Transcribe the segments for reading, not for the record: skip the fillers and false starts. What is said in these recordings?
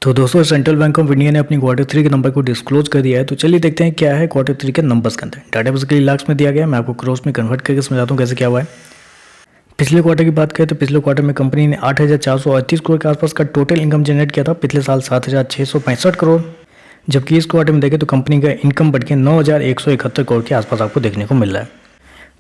तो दोस्तों central bank of India ने अपनी Q3 के नंबर को डिस्क्लोज कर दिया है। तो चलिए देखते हैं क्या है Q3 के नंबर्स के अंदर। डाटा बेसिकली लाख्स में दिया गया है, मैं आपको क्रॉस में कन्वर्ट करके समझाता हूँ कैसे क्या हुआ है। पिछले क्वार्टर की बात करें तो पिछले क्वार्टर में कंपनी ने 8,438 करोड़ के आसपास का टोटल इनकम जनरेट किया था। पिछले साल 7,665 करोड़, जबकि इस क्वार्टर में देखें तो कंपनी का इनकम बढ़ के 9,171 करोड़ के आसपास आपको देखने को मिल रहा है।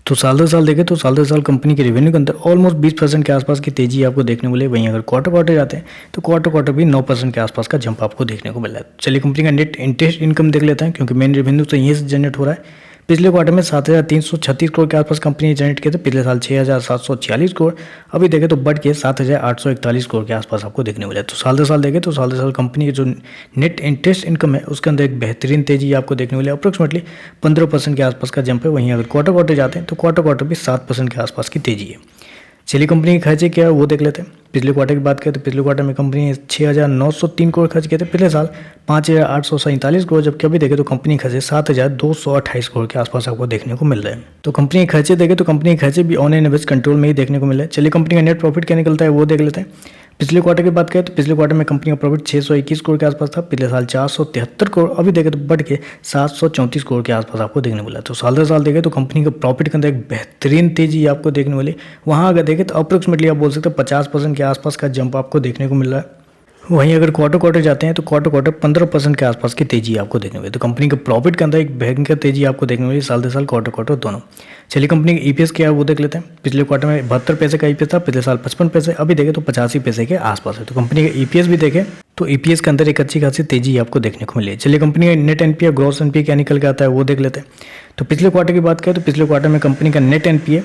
तो साल दर साल देखें तो साल दर साल कंपनी के रेवेन्यू के अंदर ऑलमोस्ट 20% के आसपास की तेजी आपको देखने को मिले। वहीं अगर क्वार्टर जाते हैं तो क्वार्टर भी 9% के आसपास का जंप आपको देखने को मिल रहा है। चलिए कंपनी का नेट इंटरेस्ट इनकम देख लेते हैं, क्योंकि मेन रेवेन्यू तो यहीं से जनरेट हो रहा है। पिछले क्वार्टर में 7,336 करोड़ के आसपास कंपनी ने जनरेट किए थे। पिछले साल 6,746 करोड़, अभी देखें तो बढ़ के 7,841 करोड़ के आसपास आपको देखने मिले। तो साल दर साल देखें तो साल दर साल कंपनी की जो नेट इंटरेस्ट इनकम है उसके अंदर एक बेहतरीन तेजी आपको देखने मिले। अप्रोक्सीमेटली 15% के आसपास का जंप है। वहीं अगर क्वार्टर जाते हैं तो क्वार्टर भी 7% के आसपास की तेजी है। चलिए कंपनी के खर्चे क्या है वो देख लेते हैं। पिछले क्वार्टर की बात करें तो पिछले क्वार्टर में कंपनी ने 6,903 करोड़ खर्च किए थे। पिछले साल 5,847 करोड़, जबकि अभी देखें तो कंपनी के खर्चे 7,228 करोड़ के आसपास आपको देखने को मिल रहे हैं। तो कंपनी के खर्चे देखें तो कंपनी के खर्चे भी ऑन एन एवरेज कंट्रोल में ही देखने को मिल रहे हैं। चलिए कंपनी का नेट प्रॉफिट क्या निकलता है वो देख लेते हैं। पिछले क्वार्टर की बात करें तो पिछले क्वार्टर में कंपनी का प्रॉफिट 621 करोड़ के आसपास था। पिछले साल 473 करोड़, अभी देखें तो बढ़ के 734 करोड़ के आसपास आपको देखने को मिला। तो साल दर साल देखें तो कंपनी का प्रॉफिट के अंदर एक बेहतरीन तेजी आपको देखने मिली। वहाँ अगर देखें तो अप्रोक्सीमेटली आप बोल सकते हैं 50% के आसपास का जंप आपको देखने को मिल रहा है। वहीं अगर क्वार्टर जाते हैं तो क्वार्टर 15% के आसपास की तेजी आपको देखने को मिली। तो कंपनी के प्रॉफिट के अंदर एक भयंकर तेजी आपको देखने को मिली साल दर साल क्वार्टर दोनों। चलिए कंपनी का ईपीएस क्या है वो देख लेते हैं। पिछले क्वार्टर में 72 पैसे का ईपीएस था, पिछले साल 55 पैसे, अभी देखें तो 85 पैसे के आसपास है। तो कंपनी का ईपीएस भी देखें तो ईपीएस के अंदर एक अच्छी खासी तेजी आपको देखने को मिली है। चलिए कंपनी का नेट एनपीए ग्रॉस एनपीए क्या निकल के आता है वो देख लेते हैं। तो पिछले क्वार्टर की बात करें तो पिछले क्वार्टर में कंपनी का नेट एनपीए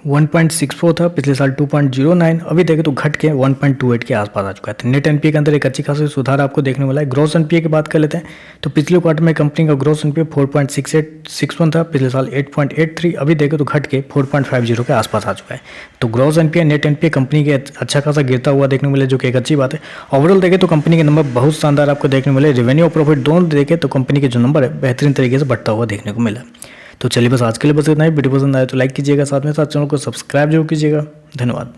1.64 था। पिछले साल 2.09, अभी देखें तो घट के 1.28 के आसपास आ चुका है। तो नेट एनपीए के अंदर एक अच्छी खासी सुधार आपको देखने वाला है। ग्रॉस एनपीए की बात कर लेते हैं तो पिछले क्वार्टर में कंपनी का ग्रॉस एनपीए 4.6861 था। पिछले साल 8.83, अभी देखें तो घट के 4.50 के आसपास आ चुका है। तो gross NPA net NPA company के अच्छा खासा गिरता हुआ देखने मिले, जो कि एक अच्छी बात है। ओवरऑल देखें तो कंपनी के नंबर बहुत शानदार आपको देखने मिले। रेवेन्यू और प्रॉफिट दोनों देखें तो कंपनी के जो नंबर है बेहतरीन तरीके से बढ़ता हुआ देखने को मिला। तो चलिए बस आज के लिए बस इतना ही। वीडियो पसंद आए तो लाइक कीजिएगा, साथ में साथ चैनल को सब्सक्राइब जरूर कीजिएगा। धन्यवाद।